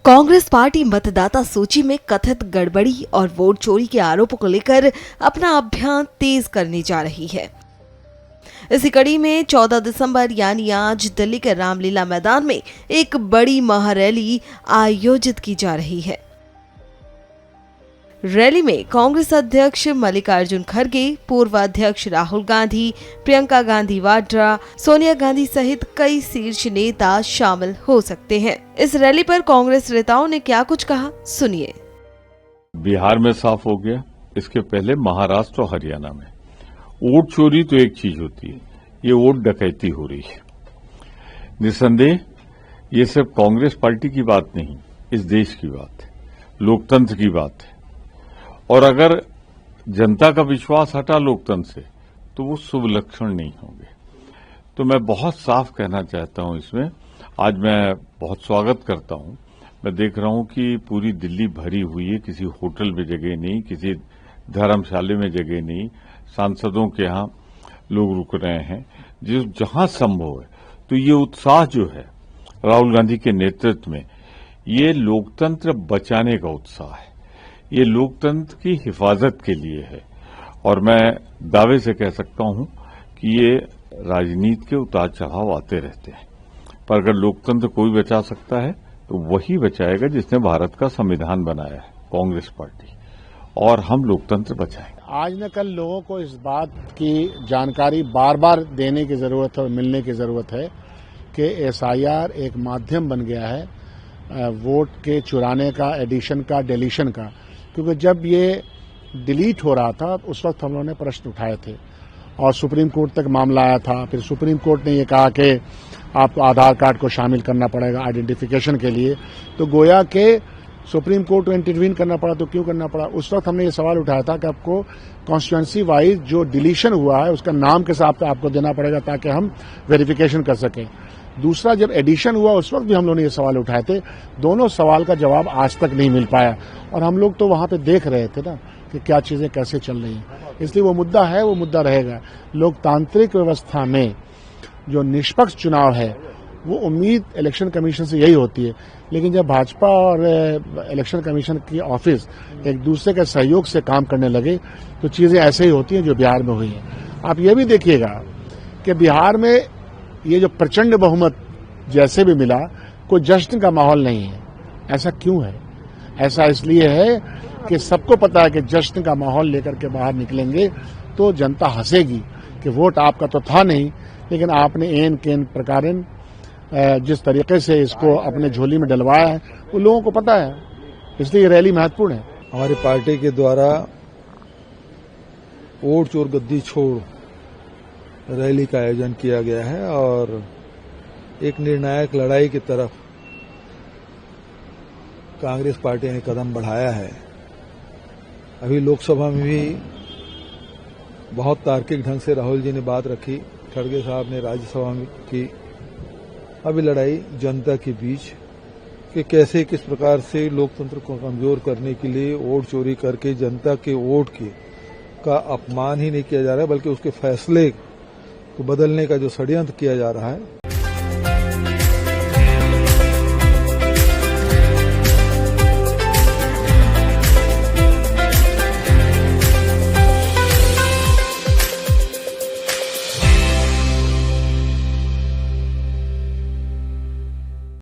Congress party मतदाता सूची में कथित गड़बड़ी और वोट चोरी के आरोपों को लेकर अपना अभियान तेज करने जा रही है। इसी कड़ी में 14 दिसंबर यानी आज दिल्ली के रामलीला मैदान में एक बड़ी महारैली आयोजित की जा रही है। रैली में कांग्रेस अध्यक्ष मल्लिकार्जुन खड़गे, पूर्व अध्यक्ष राहुल गांधी, प्रियंका गांधी वाड्रा, सोनिया गांधी सहित कई शीर्ष नेता शामिल हो सकते हैं। इस रैली पर कांग्रेस नेताओं ने क्या कुछ कहा, सुनिए। बिहार में साफ हो गया, इसके पहले महाराष्ट्र और हरियाणा में वोट चोरी तो एक चीज होती है, ये वोट डकैती हो रही है। निसंदेह ये सिर्फ कांग्रेस पार्टी की बात नहीं, इस देश की बात है, लोकतंत्र की बात है। और अगर जनता का विश्वास हटा लोकतंत्र से तो वो शुभ लक्षण नहीं होंगे। तो मैं बहुत साफ कहना चाहता हूं इसमें। आज मैं बहुत स्वागत करता हूं। मैं देख रहा हूं कि पूरी दिल्ली भरी हुई है, किसी होटल में जगह नहीं, किसी धर्मशाला में जगह नहीं, सांसदों के यहां लोग रुक रहे हैं। जहां संभव है तो ये उत्साह जो है राहुल गांधी के नेतृत्व में, ये लोकतंत्र बचाने का उत्साह है, ये लोकतंत्र की हिफाजत के लिए है। और मैं दावे से कह सकता हूं कि ये राजनीति के उतार चढ़ाव आते रहते हैं, पर अगर लोकतंत्र कोई बचा सकता है तो वही बचाएगा जिसने भारत का संविधान बनाया है, कांग्रेस पार्टी। और हम लोकतंत्र बचाएंगे। आज न कल लोगों को इस बात की जानकारी बार बार देने की जरूरत है और मिलने की जरूरत है कि एसआईआर एक माध्यम बन गया है वोट के चुराने का, एडिशन का, डिलीशन का। क्योंकि जब ये डिलीट हो रहा था उस वक्त हम लोगों ने प्रश्न उठाए थे और सुप्रीम कोर्ट तक मामला आया था। फिर सुप्रीम कोर्ट ने ये कहा कि आपको आधार कार्ड को शामिल करना पड़ेगा आइडेंटिफिकेशन के लिए। तो गोया के सुप्रीम कोर्ट को इंटरवीन करना पड़ा। तो क्यों करना पड़ा? उस वक्त हमने ये सवाल उठाया था कि आपको कॉन्स्टिट्यूएंसी वाइज जो डिलीशन हुआ है उसका नाम के साथ आपको देना पड़ेगा ताकि हम वेरिफिकेशन कर सकें। दूसरा, जब एडिशन हुआ उस वक्त भी हम लोगों ने ये सवाल उठाए थे। दोनों सवाल का जवाब आज तक नहीं मिल पाया और हम लोग तो वहां पे देख रहे थे ना कि क्या चीजें कैसे चल रही हैं। इसलिए वो मुद्दा है, वो मुद्दा रहेगा। लोकतांत्रिक व्यवस्था में जो निष्पक्ष चुनाव है वो उम्मीद इलेक्शन कमीशन से यही होती है। लेकिन जब भाजपा और इलेक्शन कमीशन की ऑफिस एक दूसरे के सहयोग से काम करने लगे तो चीजें ऐसे ही होती हैं जो बिहार में हुई है। आप ये भी देखिएगा कि बिहार में ये जो प्रचंड बहुमत जैसे भी मिला, कोई जश्न का माहौल नहीं है। ऐसा क्यों है? ऐसा इसलिए है कि सबको पता है कि जश्न का माहौल लेकर के बाहर निकलेंगे तो जनता हंसेगी कि वोट आपका तो था नहीं, लेकिन आपने एन केन प्रकारेण जिस तरीके से इसको अपने झोली में डलवाया है वो लोगों को पता है। इसलिए ये रैली महत्वपूर्ण है। हमारी पार्टी के द्वारा वोट चोर गद्दी छोड़ रैली का आयोजन किया गया है और एक निर्णायक लड़ाई की तरफ कांग्रेस पार्टी ने कदम बढ़ाया है। अभी लोकसभा में भी बहुत तार्किक ढंग से राहुल जी ने बात रखी, खड़गे साहब ने राज्यसभा में की। अभी लड़ाई जनता के बीच कि कैसे किस प्रकार से लोकतंत्र को कमजोर करने के लिए वोट चोरी करके जनता के वोट का अपमान ही नहीं किया जा रहा है, बल्कि उसके फैसले को बदलने का जो षड्यंत्र किया जा रहा है